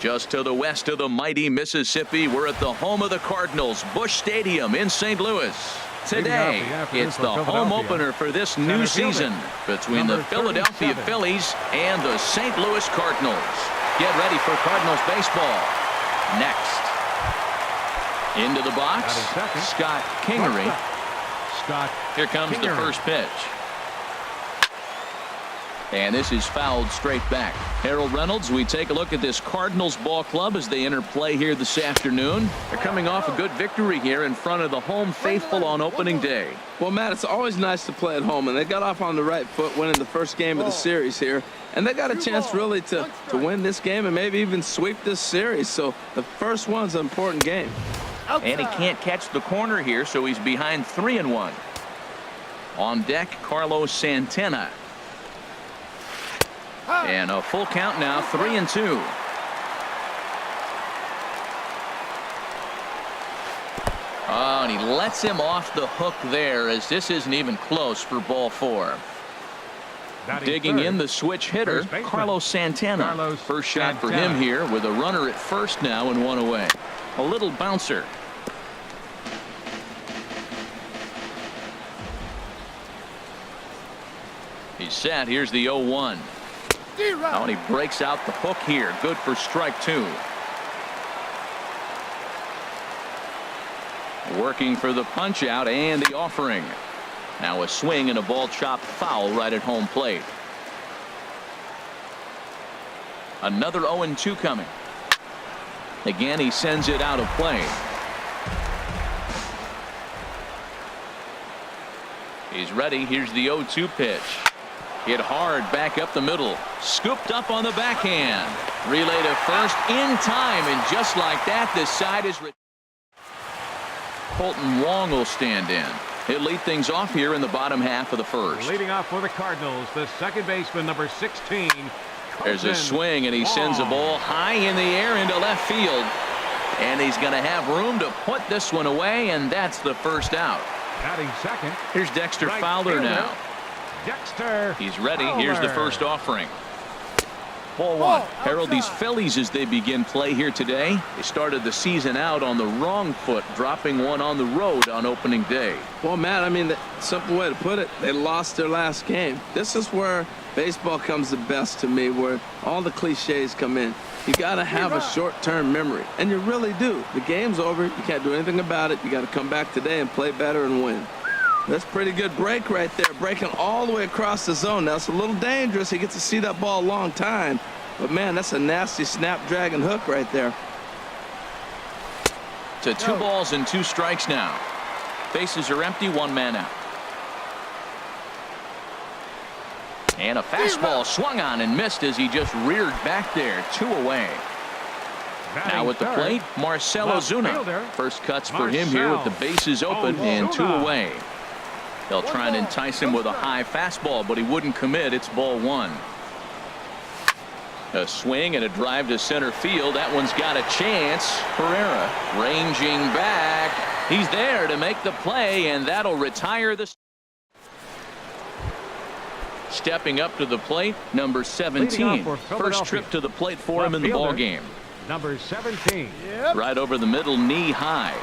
Just to the west of the mighty Mississippi, we're at the home of the Cardinals, Busch Stadium in St. Louis. Today, it's the home opener for this new season between the Philadelphia Phillies and the St. Louis Cardinals. Get ready for Cardinals baseball. Next. Into the box, Scott Kingery. Here comes the first pitch. And this is fouled straight back. Harold Reynolds, we take a look at this Cardinals ball club as they enter play here this afternoon. They're coming off a good victory here in front of the home faithful on opening day. Well, Matt, it's always nice to play at home, and they got off on the right foot winning the first game of the series here. And they got a chance really to win this game and maybe even sweep this series. So the first one's an important game. And he can't catch the corner here, so he's behind 3-1. On deck, Carlos Santana. And a full count now, 3-2. Oh, and he lets him off the hook there as this isn't even close for ball 4. Digging in the switch hitter, Carlos Santana. First shot for him here with a runner at first now and one away. A little bouncer. He's set. Here's the 0-1. Oh, and he breaks out the hook here. Good for strike 2. Working for the punch out and the offering. Now a swing and a ball chopped foul right at home plate. Another 0-2 coming. Again, he sends it out of play. He's ready. Here's the 0-2 pitch. Hit hard back up the middle. Scooped up on the backhand. Relay to first in time, and just like that, this side is. Colton Wong will stand in. He'll lead things off here in the bottom half of the first. Leading off for the Cardinals, the second baseman, number 16. There's a swing, and he sends a ball high in the air into left field. And he's going to have room to put this one away, and that's the first out. Batting second. Here's Dexter Fowler now. Dexter. He's ready. Here's the first offering. Ball 1. Harold, these Phillies, as they begin play here today, they started the season out on the wrong foot, dropping one on the road on opening day. Well, Matt, I mean, the simple way to put it, they lost their last game. This is where baseball comes the best to me, where all the cliches come in. You got to have a short-term memory, and you really do. The game's over. You can't do anything about it. You got to come back today and play better and win. That's pretty good break right there, breaking all the way across the zone. Now, it's a little dangerous. He gets to see that ball a long time. But, man, that's a nasty snapdragon hook right there. To 2 balls and 2 strikes now. Bases are empty, 1 man out. And a fastball swung on and missed as he just reared back there. 2 away. Now at the plate, Marcell Ozuna. First cuts for him here with the bases open and 2 away. They'll try and entice him with a high fastball, but he wouldn't commit. It's ball 1. A swing and a drive to center field. That one's got a chance. Pereira ranging back. He's there to make the play, and that'll retire the. Stepping up to the plate, number 17. First trip to the plate for him in the ball game. Number 17. Right over the middle, knee high.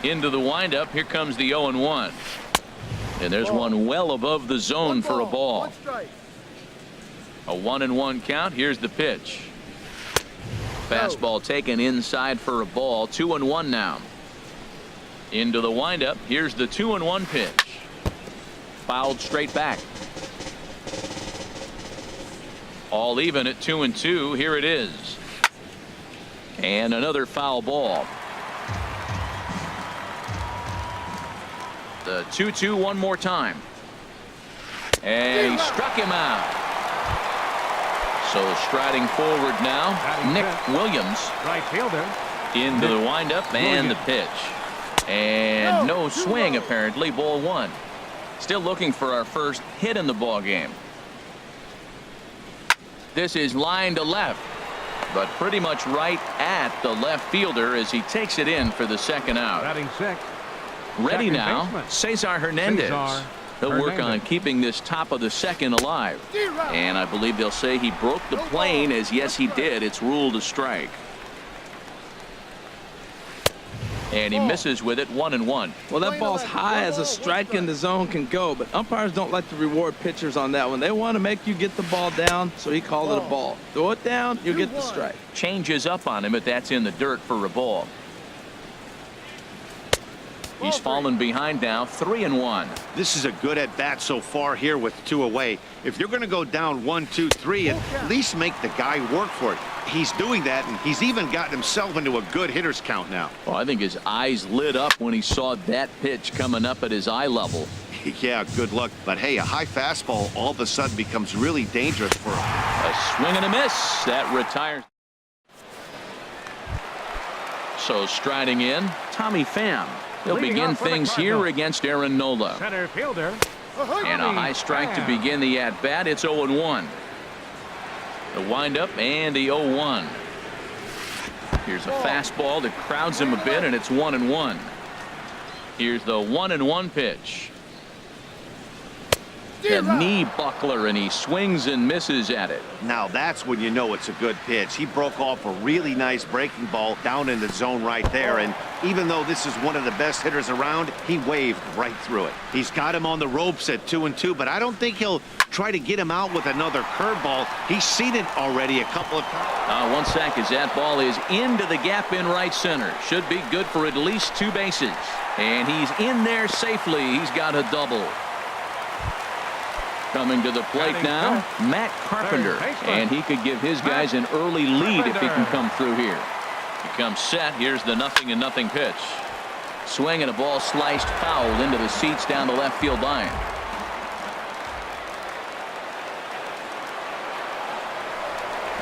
Into the windup. Here comes the 0-1. And there's one well above the zone for a ball. A 1-1 count. Here's the pitch. Fastball taken inside for a ball. 2-1 now. Into the windup. Here's the 2-1 pitch. Fouled straight back. All even at 2-2. Here it is. And another foul ball. The 2-2 one more time. And he struck him out. So striding forward now, Nick Williams. Right fielder. Into the windup and the pitch. And no swing apparently. Ball 1. Still looking for our first hit in the ball game. This is line to left, but pretty much right at the left fielder as he takes it in for the second out. Batting 6. Ready now, Cesar Hernandez. He'll work on keeping this top of the second alive. And I believe they'll say he broke the plane, as yes he did. It's ruled a strike. And he misses with it, 1-1. Well, that ball's high as a strike in the zone can go, but umpires don't like to reward pitchers on that one. They want to make you get the ball down, so he called it a ball. Throw it down, you get the strike. Changes up on him, but that's in the dirt for a ball. He's fallen behind now, 3-1. This is a good at-bat so far here with 2 away. If you're going to go down 1, 2, 3, at least make the guy work for it. He's doing that, and he's even gotten himself into a good hitter's count now. Well, I think his eyes lit up when he saw that pitch coming up at his eye level. Yeah, good luck. But, hey, a high fastball all of a sudden becomes really dangerous for him. A swing and a miss. That retires. So striding in, Tommy Pham. He'll begin things here against Aaron Nola. Center fielder. And a high strike to begin the at-bat. It's 0-1. The windup and the 0-1. Here's a fastball that crowds him a bit, and it's 1-1. Here's the 1-1 pitch. The knee buckler, and he swings and misses at it. Now that's when you know it's a good pitch. He broke off a really nice breaking ball down in the zone right there, and even though this is one of the best hitters around, he waved right through it. He's got him on the ropes at 2-2, but I don't think he'll try to get him out with another curveball. He's seen it already a couple of times. 1 sec as that ball is into the gap in right center. Should be good for at least 2 bases. And he's in there safely. He's got a double. Coming to the plate now, Matt Carpenter, and he could give his guys an early lead if he can come through here. He comes set. Here's the 0-0 pitch. Swing and a ball sliced foul into the seats down the left field line.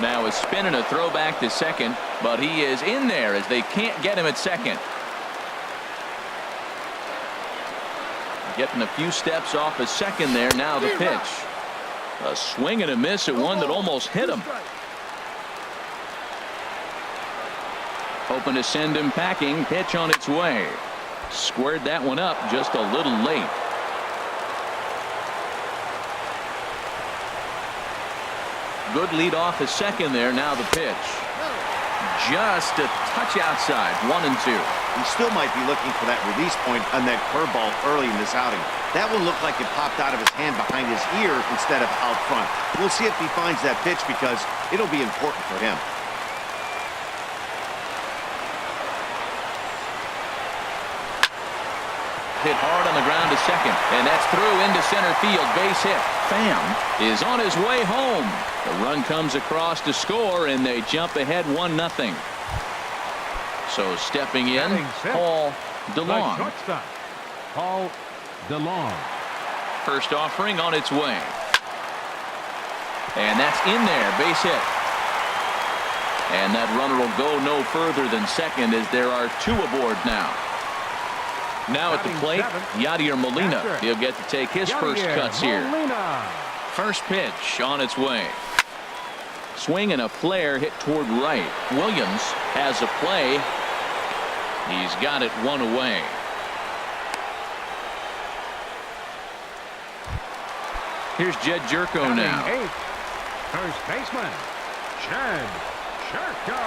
Now a spin and a throw back to second, but he is in there as they can't get him at second. Getting a few steps off a second there. Now the pitch. A swing and a miss at one that almost hit him. Hoping to send him packing. Pitch on its way. Squared that one up just a little late. Good lead off a second there. Now the pitch. Just a touch outside. 1-2. He still might be looking for that release point on that curveball early in this outing. That one looked like it popped out of his hand behind his ear instead of out front. We'll see if he finds that pitch because it'll be important for him. Hit hard on the ground to second, and that's through into center field. Base hit. Pham is on his way home. The run comes across to score, and they jump ahead 1-0. So stepping in, Paul DeLong. Paul DeLong. First offering on its way. And that's in there. Base hit. And that runner will go no further than second as there are 2 aboard now. Now at the plate, Yadier Molina. He'll get to take his first cuts here. First pitch on its way. Swing and a flare hit toward right. Williams has a play. He's got it 1 away. Here's Jed Jerko now. First baseman, Jed Jerko.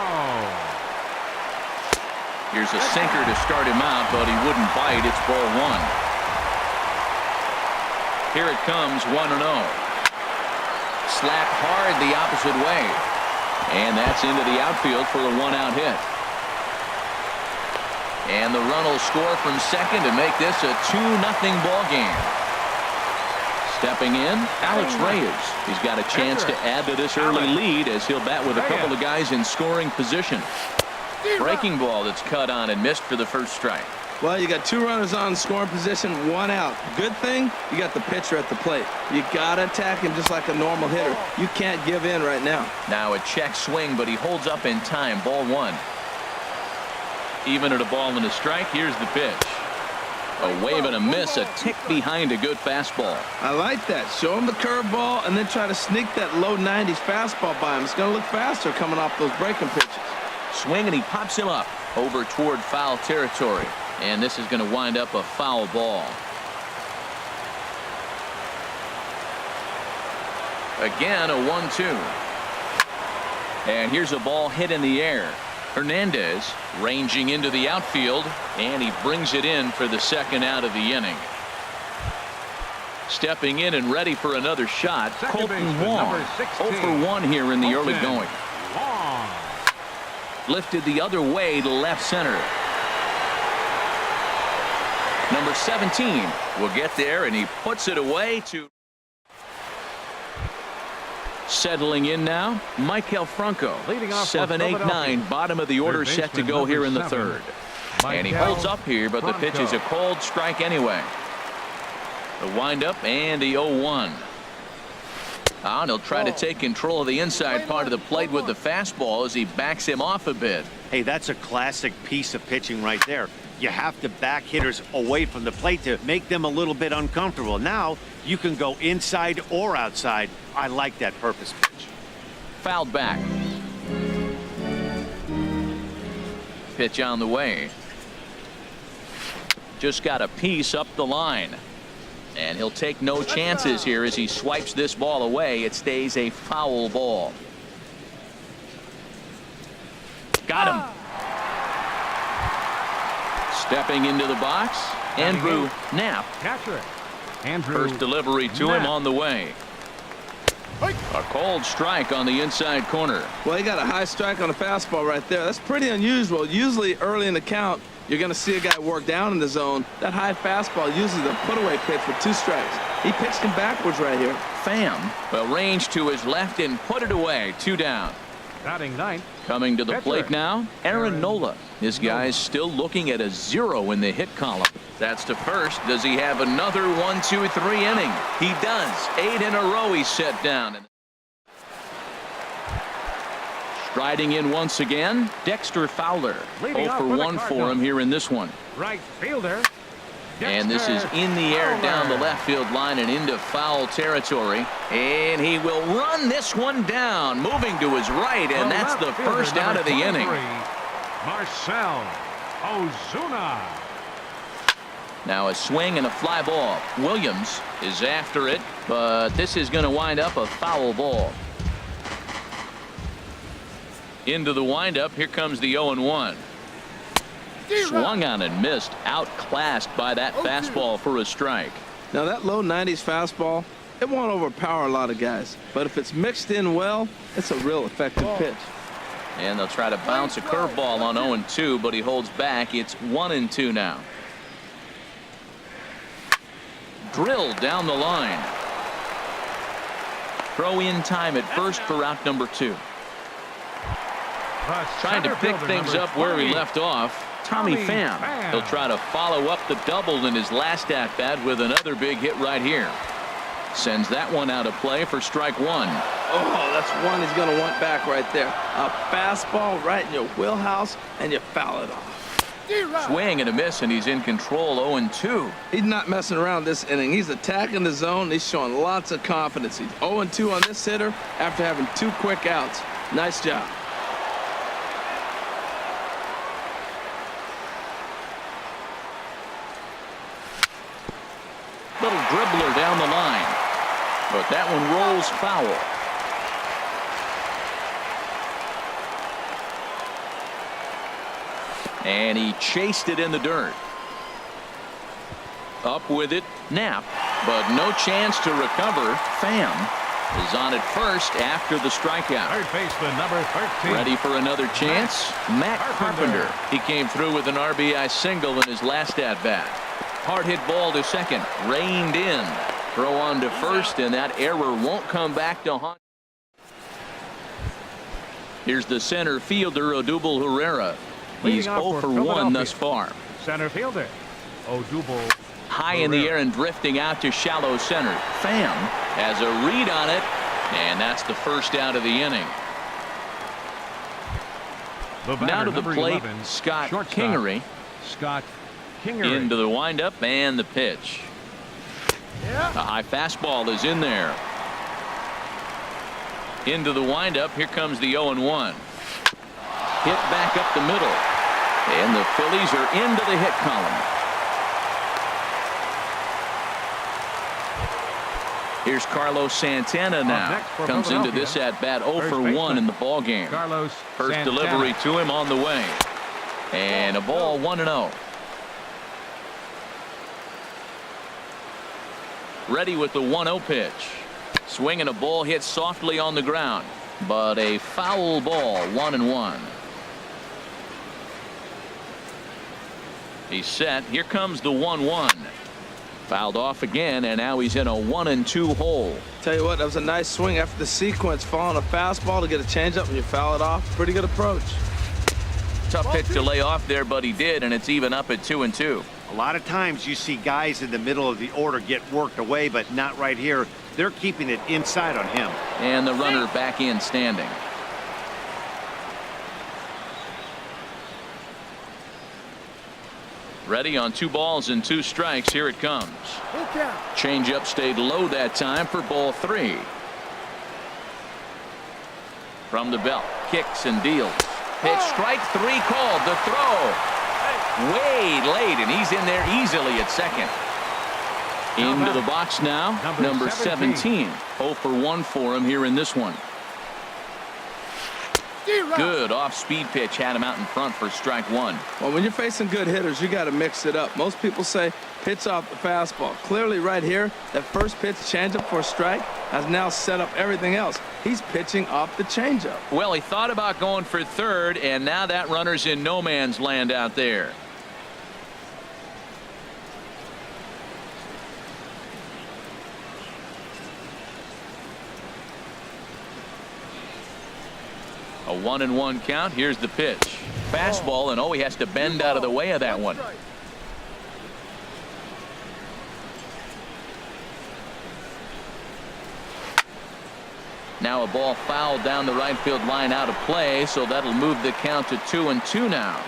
Here's a sinker to start him out, but he wouldn't bite. It's ball 1. Here it comes, 1-0. Slapped hard the opposite way. And that's into the outfield for a 1-out hit. And the run will score from second to make this a 2-0 ball game. Stepping in, Alex Reyes. He's got a chance to add to this early lead as he'll bat with a couple of guys in scoring position. Breaking ball that's cut on and missed for the first strike. Well, you got 2 runners on scoring position, 1 out. Good thing, you got the pitcher at the plate. You got to attack him just like a normal hitter. You can't give in right now. Now a check swing, but he holds up in time. Ball 1. Even at a ball and a strike, here's the pitch. A wave and a miss, a tick behind a good fastball. I like that. Show him the curveball and then try to sneak that low 90s fastball by him. It's going to look faster coming off those breaking pitches. Swing and he pops him up over toward foul territory. And this is going to wind up a foul ball. Again, a 1-2. And here's a ball hit in the air. Hernandez ranging into the outfield, and he brings it in for the second out of the inning. Stepping in and ready for another shot, Colton Wong. 0 for 1 here in the early going. Lifted the other way to left center. Number 17 will get there, and he puts it away to. Settling in now, Maikel Franco. 7, 8, 9, bottom of the order set to go here in the third. And he holds up here, but the pitch is a cold strike anyway. The windup and the 0-1. And he'll try to take control of the inside part of the plate with the fastball as he backs him off a bit. Hey, that's a classic piece of pitching right there. You have to back hitters away from the plate to make them a little bit uncomfortable. Now you can go inside or outside. I like that purpose pitch. Fouled back. Pitch on the way. Just got a piece up the line. And he'll take no chances here as he swipes this ball away. It stays a foul ball. Got him. Stepping into the box, Andrew Knapp. Catcher. Andrew First delivery to him on the way. A cold strike on the inside corner. Well, he got a high strike on a fastball right there. That's pretty unusual. Usually early in the count, you're going to see a guy work down in the zone. That high fastball, usually the put-away pitch with 2 strikes. He pitched him backwards right here. Pham will range to his left and put it away. 2 down. batting ninth. Coming to the plate now, Aaron Nola. This guy's still looking at a 0 in the hit column. That's to first. Does he have another 1-2-3 inning? He does. 8 in a row he's set down. Striding in once again, Dexter Fowler. 0 for 1 for him here in this one. Right fielder. And this is in the air down the left field line and into foul territory. And he will run this one down, moving to his right, and that's the first out of the inning. Marcell Ozuna. Now a swing and a fly ball. Williams is after it, but this is going to wind up a foul ball. Into the windup, here comes the 0-1. Swung on and missed, outclassed by that fastball for a strike. Now that low 90s fastball, it won't overpower a lot of guys, but if it's mixed in well, it's a real effective pitch. And they'll try to bounce a curveball on 0-2, but he holds back. It's 1-2 now. Drilled down the line. Throw in time at first for route number 2. Trying to pick things up where he left off. Tommy Pham. He'll try to follow up the double in his last at bat with another big hit right here. Sends that one out of play for strike 1. Oh, that's one he's going to want back right there. A fastball right in your wheelhouse, and you foul it off. Swing and a miss, and he's in control. 0-2. He's not messing around this inning. He's attacking the zone. He's showing lots of confidence. He's 0-2 on this hitter after having 2 quick outs. Nice job. Little dribbler down the line, but that one rolls foul. And he chased it in the dirt. Up with it, Knapp, but no chance to recover. Pham is on at first after the strikeout. Third baseman number 13. Ready for another chance? Matt Carpenter. He came through with an RBI single in his last at bat. Hard hit ball to second, reined in. Throw on to first, and that error won't come back to haunt. Here's the center fielder, Odubel Herrera. He's 0 for 1 thus far. Center fielder Odubel. High in the air and drifting out to shallow center. Pham has a read on it, and that's the first out of the inning. Now to the plate, 11, Scott shortstop, Kingery. Scott Kingery. Into the windup and the pitch. A high fastball is in there. Into the windup. Here comes the 0-1. Hit back up the middle. And the Phillies are into the hit column. Here's Carlos Santana now. Comes into this at bat 0 for 1 in the ball game. First delivery to him on the way. And a ball 1-0. Ready with the 1-0 pitch. Swinging a ball hit softly on the ground, but a foul ball. 1-1. He's set. Here comes the 1-1. Fouled off again, and now he's in a 1-2 hole. Tell you what, that was a nice swing after the sequence. Following a fastball to get a changeup and you foul it off. Pretty good approach. Tough pitch to lay off there, but he did, and it's even up at 2-2. A lot of times you see guys in the middle of the order get worked away, but not right here. They're keeping it inside on him. And the runner back in standing. Ready on 2 balls and 2 strikes. Here it comes. Changeup stayed low that time for ball 3. From the belt, kicks and deals. Pitch, strike 3 called. The throw. Way late, and he's in there easily at second. Into the box now, number 17. 0 for 1 for him here in this one. Good off-speed pitch had him out in front for strike 1. Well, when you're facing good hitters, you got to mix it up. Most people say pitch off the fastball. Clearly right here, that first pitch changeup for a strike has now set up everything else. He's pitching off the changeup. Well, he thought about going for third, and now that runner's in no man's land out there. A 1-1 count. Here's the pitch. Fastball, and he has to bend out of the way of that one. Now a ball fouled down the right field line out of play, so that'll move the count to 2-2 now.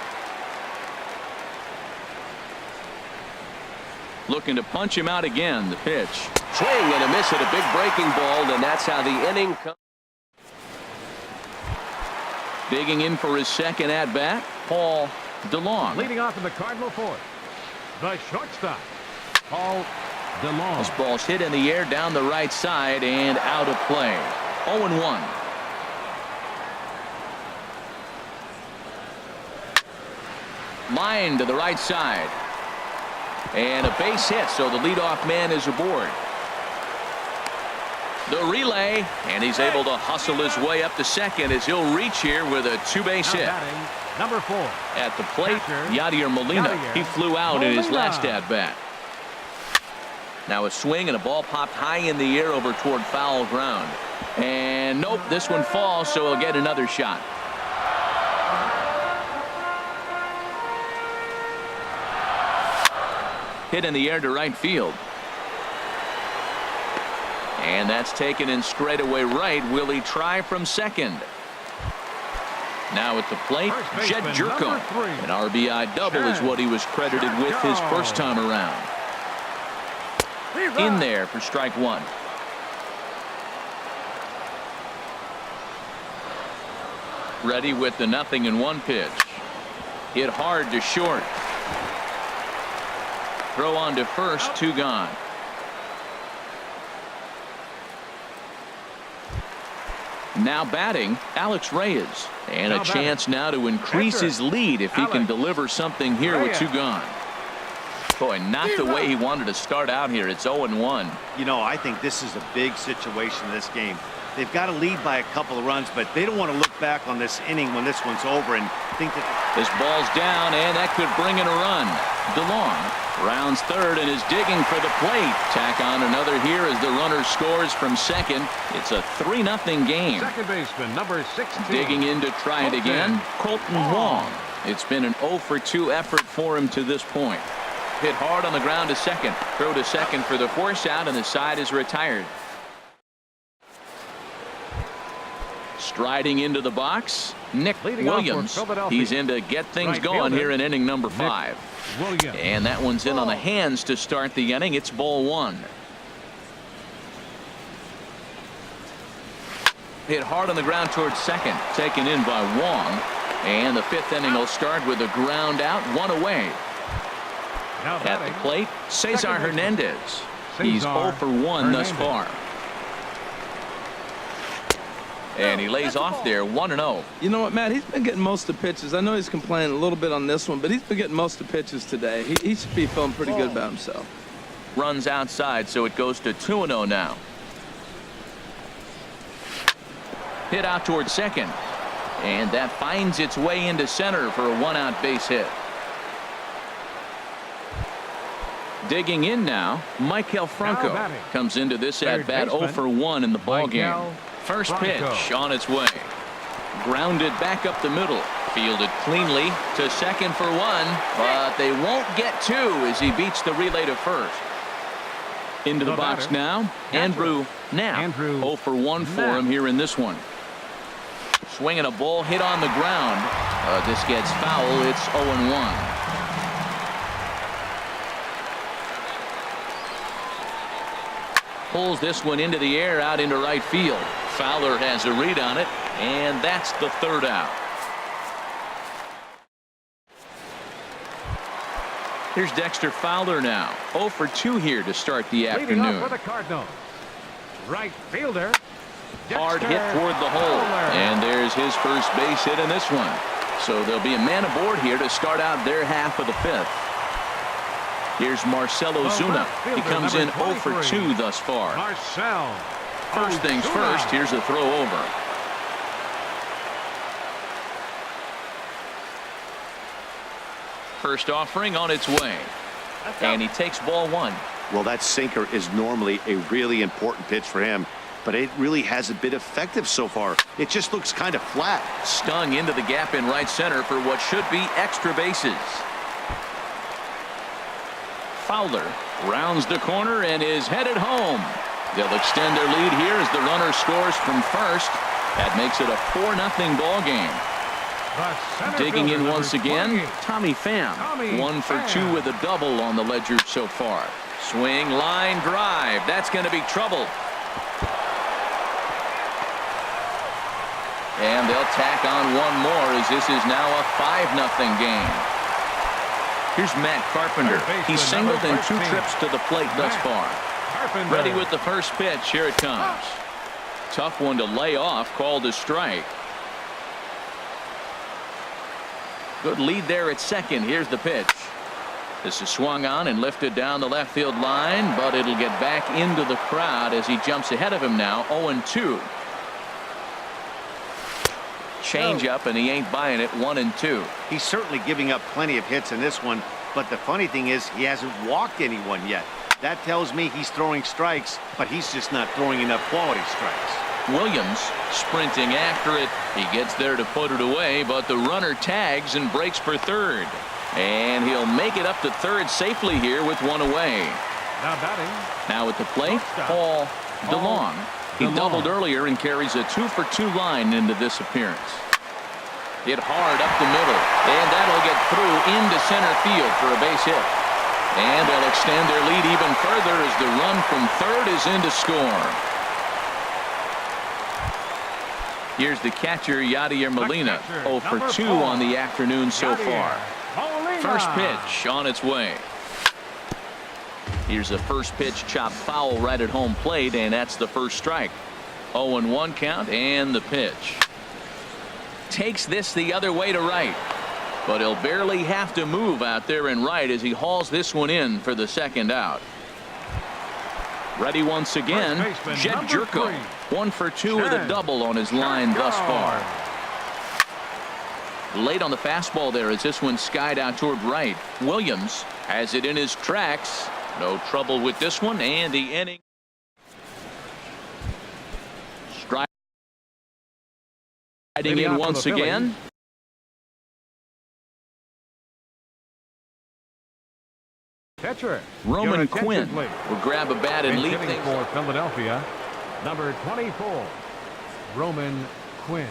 Looking to punch him out again. The pitch. Swing and a miss at a big breaking ball, and that's how the inning comes. Digging in for his second at-bat, Paul DeLong. Leading off in the Cardinal fourth, the shortstop, Paul DeLong. This ball's hit in the air down the right side and out of play. 0-1. Line to the right side. And a base hit, so the leadoff man is aboard. The relay, and he's able to hustle his way up to second as he'll reach here with a 2-base hit. Number 4. At the plate, Yadier Molina. He flew out in his last at-bat. Now a swing and a ball popped high in the air over toward foul ground. And nope, this one falls, so he'll get another shot. Hit in the air to right field. And that's taken in straightaway right. Will he try from second? Now at the plate, Jed Jerko. An RBI double is what he was credited with his first time around. In there for strike 1. Ready with the 0-1 pitch. Hit hard to short. Throw on to first, 2 gone. Now batting, Alex Reyes. And a chance now to increase his lead if he can deliver something here with 2 gone. Boy, not the way he wanted to start out here. It's 0-1. You know, I think this is a big situation in this game. They've got to lead by a couple of runs, but they don't want to look back on this inning when this one's over and think that this ball's down, and that could bring in a run. DeLong rounds third and is digging for the plate. Tack on another here as the runner scores from second. It's a 3-0 game. Second baseman, number 16. Digging in to try it again, Colton Wong. It's been an 0 for 2 effort for him to this point. Hit hard on the ground to second. Throw to second for the force out, and the side is retired. Striding into the box, Nick Williams. He's in to get things going here in inning number 5. And that one's in on the hands to start the inning. It's ball 1. Hit hard on the ground towards second. Taken in by Wong. And the 5th inning will start with a ground out, 1 away. At the plate, Cesar Hernandez. He's 0 for 1 thus far. And he lays off there 1-0. You know what, Matt? He's been getting most of the pitches. I know he's complaining a little bit on this one, but he's been getting most of the pitches today. He should be feeling pretty good about himself. Runs outside, so it goes to 2-0 now. Hit out towards second. And that finds its way into center for a one-out base hit. Digging in now, Maikel Franco comes into this at-bat 0 for 1 in the ballgame. First pitch on its way. Grounded back up the middle. Fielded cleanly to second for 1, but they won't get 2 as he beats the relay to first. Into the box now, Andrew Knapp. 0 for 1 for him here in this one. Swinging a ball hit on the ground. This gets foul. It's 0-1. Pulls this one into the air out into right field. Fowler has a read on it, and that's the third out. Here's Dexter Fowler now. 0 for 2 here to start the afternoon. Leading off for the Cardinals, right fielder. Hard hit toward the hole, and there's his first base hit in this one. So there'll be a man aboard here to start out their half of the 5th. Here's Marcell Ozuna. He comes in 0 for 2 thus far. First things first, here's a throw over. First offering on its way. And he takes ball 1. Well, that sinker is normally a really important pitch for him, but it really hasn't been effective so far. It just looks kind of flat. Stung into the gap in right center for what should be extra bases. Fowler rounds the corner and is headed home. They'll extend their lead here as the runner scores from first. That makes it a 4-0 ball game. Digging in once again, Tommy Pham. 1 for 2 with a double on the ledger so far. Swing, line drive. That's going to be trouble. And they'll tack on one more as this is now a 5-0 game. Here's Matt Carpenter. He's singled in 2 trips to the plate thus far. Ready with the first pitch. Here it comes. Tough one to lay off. Called a strike. Good lead there at second. Here's the pitch. This is swung on and lifted down the left field line, but it'll get back into the crowd as he jumps ahead of him now. 0-2. Change up, and he ain't buying it. 1-2. He's certainly giving up plenty of hits in this one, but the funny thing is he hasn't walked anyone yet. That tells me he's throwing strikes, but he's just not throwing enough quality strikes. Williams sprinting after it. He gets there to put it away, but the runner tags and breaks for third. And he'll make it up to third safely here with 1 away. Now batting. Now at the plate, Paul DeLong. He doubled earlier and carries a 2 for 2 line into this appearance. Hit hard up the middle, and that'll get through into center field for a base hit. And they'll extend their lead even further as the run from third is in to score. Here's the catcher, Yadier Molina. 0 for 2 on the afternoon so far. First pitch on its way. Here's a first pitch chopped foul right at home plate, and that's the first strike. 0-1 count, and the pitch. Takes this the other way to right, but he'll barely have to move out there in right as he hauls this one in for the second out. Ready once again, Jed Jerko. 1 for 2 with a double on his line thus far. Late on the fastball there as this one skied out toward right. Williams has it in his tracks. No trouble with this one, and the inning. Striding in once again. Catcher Roman Quinn will grab a bat and lead things for Philadelphia. Number 24, Roman Quinn.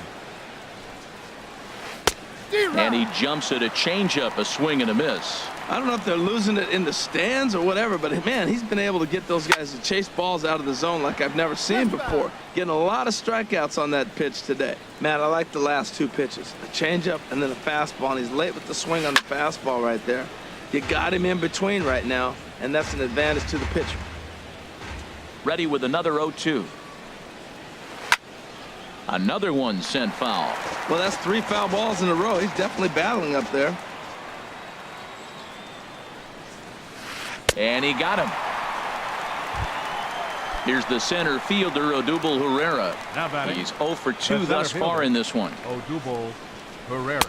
And he jumps at a changeup, a swing and a miss. I don't know if they're losing it in the stands or whatever, but man, he's been able to get those guys to chase balls out of the zone like I've never seen before. Getting a lot of strikeouts on that pitch today. Man, I like the last 2 pitches. A changeup and then a fastball, and he's late with the swing on the fastball right there. You got him in between right now, and that's an advantage to the pitcher. Ready with another 0-2. Another one sent foul. Well, that's 3 foul balls in a row. He's definitely battling up there. And he got him. Here's the center fielder, Odubel Herrera. Now batting. He's 0 for 2 thus far in this one. Odubel Herrera.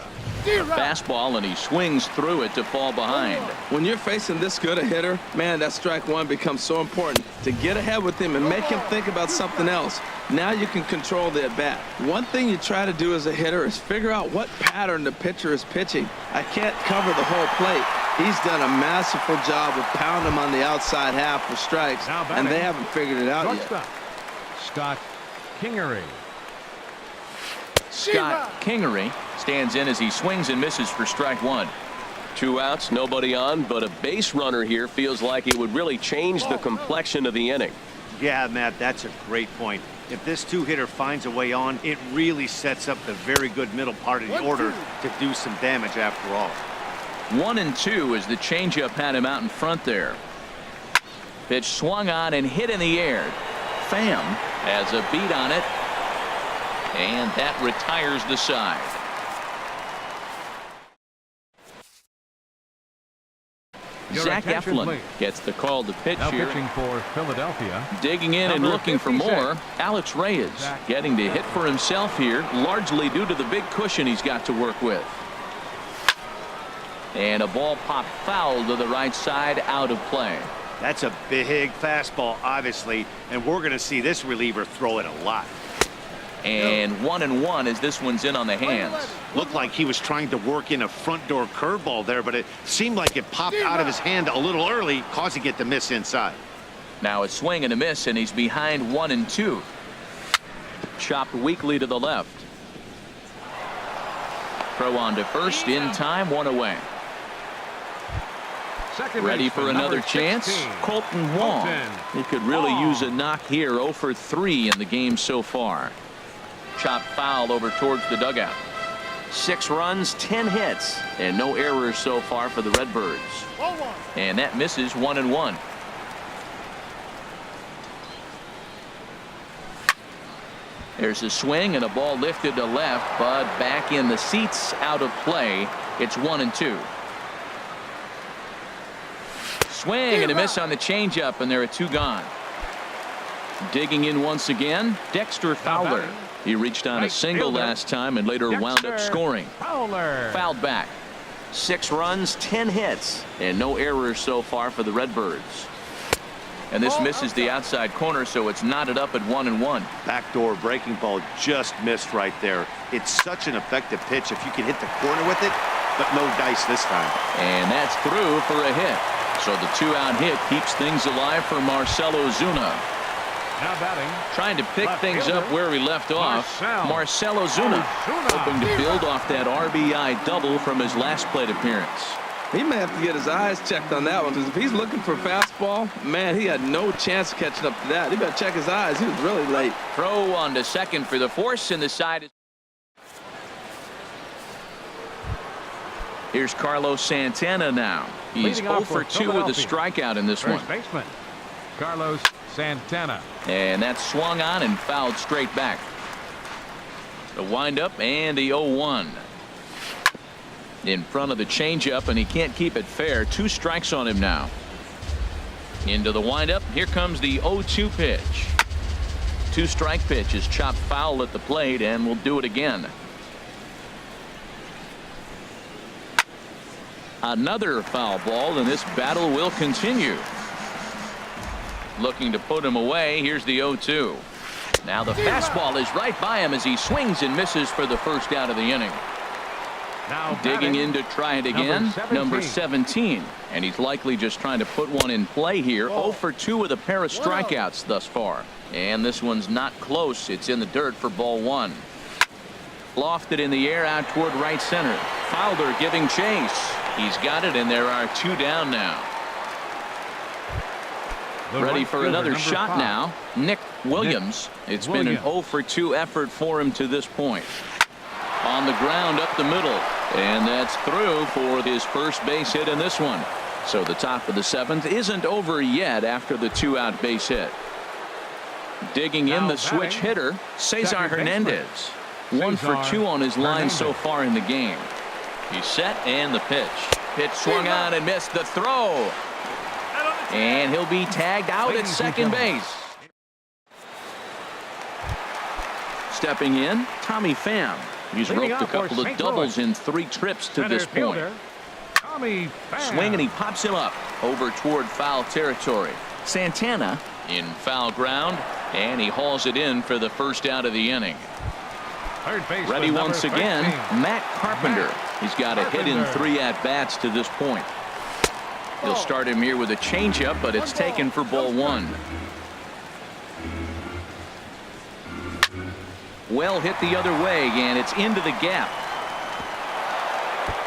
Fastball, and he swings through it to fall behind. When you're facing this good a hitter, man, that strike one becomes so important. To get ahead with him and make him think about something else. Now you can control the at-bat. One thing you try to do as a hitter is figure out what pattern the pitcher is pitching. I can't cover the whole plate. He's done a masterful job of pounding him on the outside half for strikes, and they haven't figured it out yet. Scott Kingery. Scott Kingery stands in as he swings and misses for strike one. 2 outs, nobody on, but a base runner here feels like it would really change the complexion of the inning. Yeah, Matt, that's a great point. If this 2-hitter finds a way on, it really sets up the very good middle part of the order to do some damage after all. 1-2 as the changeup had him out in front there. Pitch swung on and hit in the air. Pham has a beat on it, and that retires the side. Zach Eflin gets the call to pitch Now here. pitching for Philadelphia. Digging in and looking for 56. more. Alex Reyes getting to hit for himself here, largely due to the big cushion he's got to work with. And a ball popped foul to the right side, out of play. That's a big fastball, obviously, and we're going to see this reliever throw it a lot. And 1-1 as this one's in on the hands. Looked like he was trying to work in a front door curveball there, but it seemed like it popped out of his hand a little early, causing it to miss inside. Now a swing and a miss, and he's behind 1-2. Chopped weakly to the left. Throw on to first in time, 1 away. Ready for another chance. Colton Wong. He could really use a knock here. 0 for 3 in the game so far. Chopped foul over towards the dugout. 6 runs, 10 hits, and no errors so far for the Redbirds. And that misses 1-1. There's a swing and a ball lifted to left, but back in the seats, out of play. It's 1-2. Swing and a miss on the changeup, and there are 2 gone. Digging in once again, Dexter Fowler. He reached on a single last time and later wound up scoring. Fouled back. 6 runs, 10 hits, and no errors so far for the Redbirds. And this misses the outside corner, so it's knotted up at 1-1. Backdoor breaking ball just missed right there. It's such an effective pitch if you can hit the corner with it, but no dice this time. And that's through for a hit. So the 2-out hit keeps things alive for Marcell Ozuna. Now batting. Trying to pick things up where we left off. Marcell Ozuna hoping to build off that RBI double from his last plate appearance. He may have to get his eyes checked on that one, because if he's looking for fastball, man, he had no chance of catching up to that. He better check his eyes. He was really late. Throw on to second for the force, and the side is. Here's Carlos Santana now. He's 0 for 2 with a strikeout in this one. First baseman Carlos Santana. And that's swung on and fouled straight back. The windup and the 0-1. In front of the changeup, and he can't keep it fair. 2 strikes on him now. Into the windup. Here comes the 0-2 pitch. 2-strike pitch is chopped foul at the plate, and we'll do it again. Another foul ball, and this battle will continue. Looking to put him away. Here's the 0-2. Now the fastball is right by him as he swings and misses for the first out of the inning. Now Digging in to try it again. Number 17. And he's likely just trying to put one in play here. 0 for 2 with a pair of strikeouts thus far. And this one's not close. It's in the dirt for ball 1. Lofted in the air out toward right center. Fowler giving chase. He's got it, and there are 2 down now. Ready for another shot 5. now. Nick Williams. It's been an 0 for 2 effort for him to this point. On the ground up the middle, and that's through for his first base hit in this one. So the top of the 7th isn't over yet after the 2-out base hit. Digging in Now the switch batting, hitter, Cesar second baseman, Hernandez. 1 for Cesar 2 on his line so Hernandez. far in the game. He's set and the pitch. Pitch swung on and missed the throw. And he'll be tagged out at Ladies and second gentlemen. base. Stepping in, Tommy Pham. He's Leading roped a off for couple of St. doubles Louis. in 3 trips to Center this point. fielder, Tommy Pham. Swing and he pops him up over toward foul territory. Santana in foul ground, and he hauls it in for the first out of the inning. Third baseman, Ready number once again, 13. Matt Carpenter. He's got a hit in Carpenter. 3 at-bats to this point. He'll start him here with a changeup, but it's taken for ball 1. Well hit the other way, and it's into the gap.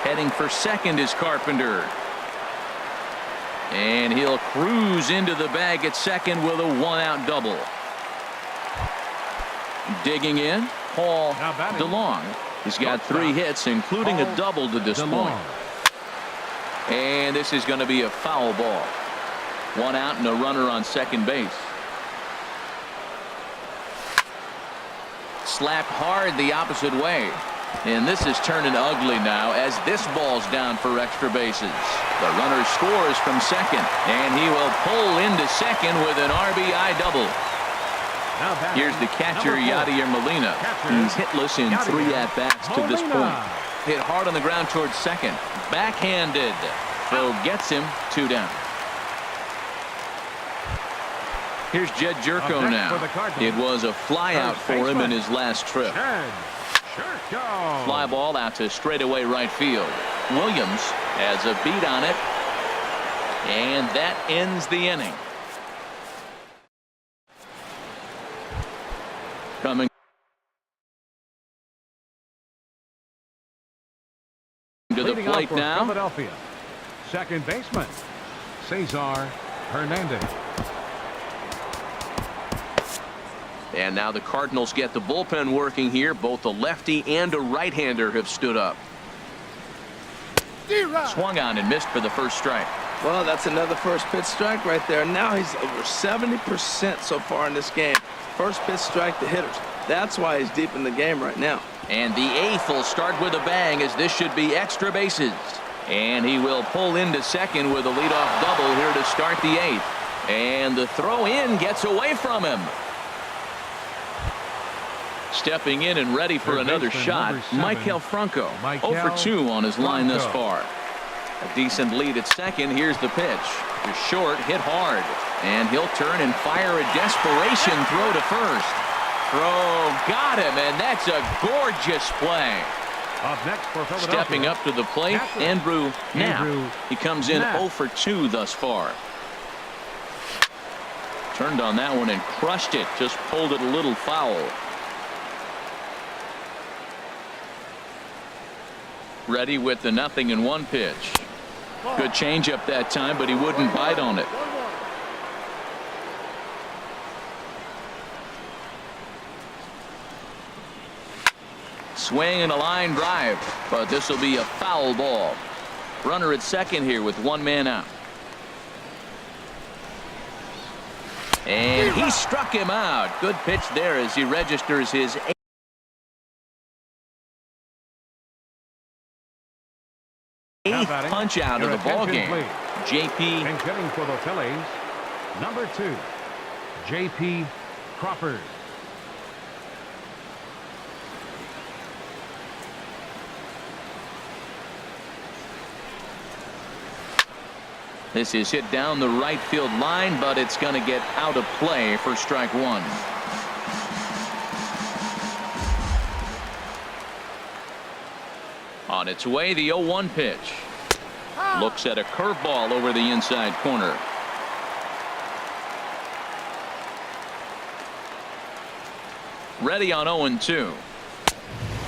Heading for second is Carpenter. And he'll cruise into the bag at second with a 1-out double. Digging in, Paul Now batting. DeLong. He's got 3 Shortstop, hits, including a Paul double to this DeLong. point. And this is going to be a foul ball. 1 out and a runner on second base. Slapped hard the opposite way. And this is turning ugly now as this ball's down for extra bases. The runner scores from second, and he will pull into second with an RBI double. Now batting, Here's the catcher, number 4. Yadier Molina. Catcher, He's hitless in Yadier 3 at-bats to this Molina. point. Hit hard on the ground towards second. Backhanded. Throw gets him 2 down. Here's Jed Jerko Up next now. for the Cardinals. It was a flyout First for him in baseman. his last trip. Jed Jerko. Fly ball out to straightaway right field. Williams has a beat on it. And that ends the inning. Coming to the Leading off plate for now. Philadelphia, second baseman, Cesar Hernandez. And now the Cardinals get the bullpen working here. Both a lefty and a right-hander have stood up. Swung on and missed for the first strike. Well, that's another first pitch strike right there. Now he's over 70% so far in this game. First pitch strike to hitters. That's why he's deep in the game right now. And the 8th will start with a bang, as this should be extra bases. And he will pull into second with a leadoff double here to start the 8th. And the throw in gets away from him. Stepping in and ready for Third another baseman, shot, number 7, Maikel Franco. Maikel 0 for 2 on his line thus Franco. far. A decent lead at second. Here's the pitch. Just short, hit hard. And he'll turn and fire a desperation throw to first. Throw got him, and that's a gorgeous play. Up next for Philadelphia, Stepping up to the plate, catcher, Andrew Knapp. Andrew He comes in Knapp. 0 for 2 thus far. Turned on that one and crushed it. Just pulled it a little foul. Ready with the 0-1 pitch. Good changeup that time, but he wouldn't bite on it. Swing and a line drive, but this will be a foul ball. Runner at second here with 1 man out. And he struck him out. Good pitch there as he registers his 8th batting, punch out of your the ball attention, game. JP and hitting for the Phillies, number 2, J.P. Crawford. This is hit down the right field line, but it's going to get out of play for strike 1. On its way, the 0-1 pitch. Looks at a curveball over the inside corner. Ready on 0-2.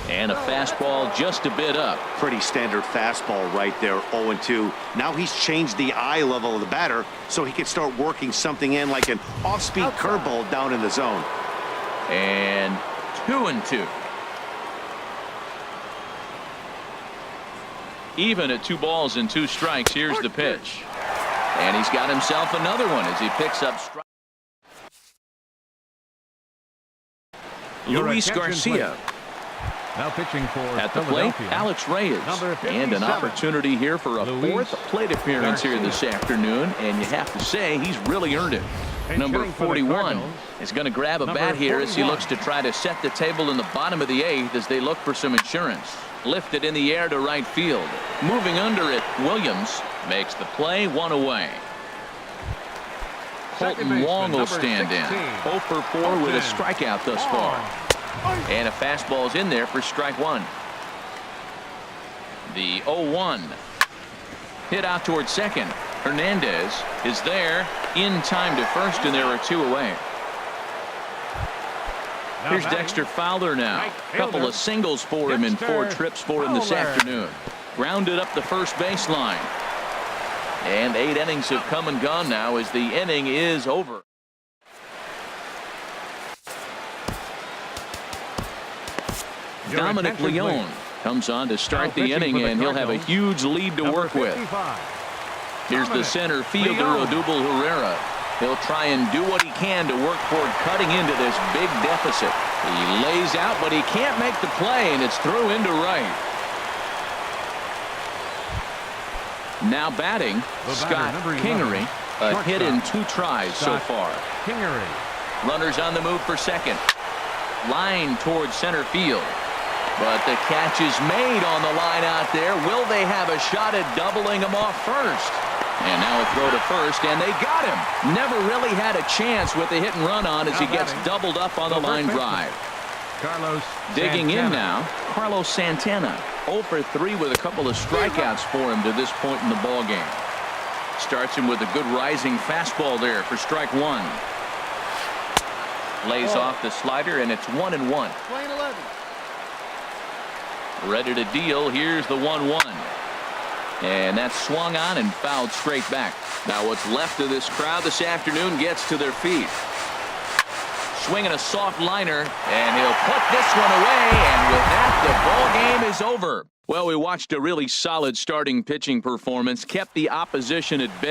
And a fastball just a bit up. Pretty standard fastball right there, 0-2. Now he's changed the eye level of the batter so he can start working something in like an off-speed curveball down in the zone. And 2-2. Even at 2 balls and 2 strikes. Here's the pitch. And he's got himself another one as he picks up strike. Your Luis attention, Garcia. please. Now pitching for At the plate, Philadelphia, Alex Reyes. Number And an 57, opportunity here for a Luis fourth plate appearance here this afternoon. And you have to say he's really earned it. And Number hitting for the 41 Cardinals, is going to grab a number bat here as he 41. looks to try to set the table in the bottom of the 8th as they look for some insurance. Lifted in the air to right field. Moving under it, Williams makes the play, 1 away. Second Colton baseman, Wong will number stand 16, in. 0 for 4 with a strikeout thus far. And a fastball's in there for strike 1. The 0-1. Hit out towards second. Hernandez is there in time to first, and there are 2 away. Now Here's batting, Dexter Fowler now. right Couple fielder, of singles for him in 4 Dexter trips for him this Fowler. afternoon. Grounded up the first baseline. And 8 innings have come and gone now as the inning is over. Your Dominic attention, Leone please. comes on to start Now the pitching inning, for the and he'll have a Cardinals, huge lead to number work with. 55, Here's the Dominic center fielder, Leone. Odubel Herrera. He'll try and do what he can to work toward cutting into this big deficit. He lays out, but he can't make the play, and it's through into right. Now batting, The batter, Scott number 11, Kingery. A shortstop, hit in 2 tries so Scott far. Kingery. Runners on the move for second. Line towards center field. But the catch is made on the line out there. Will they have a shot at doubling him off first? And now a throw to first, and they got him. Never really had a chance with the hit and run on as he gets doubled up on the line drive. Carlos Digging Santana. in now, Carlos Santana. 0 for 3 with a couple of strikeouts for him to this point in the ballgame. Starts him with a good rising fastball there for strike 1. Lays off the slider, and it's 1-1. Ready to deal. Here's the 1-1. And that's swung on and fouled straight back. Now what's left of this crowd this afternoon gets to their feet. Swinging a soft liner, and he'll put this one away, and with that, the ball game is over. Well, we watched a really solid starting pitching performance, kept the opposition at bay.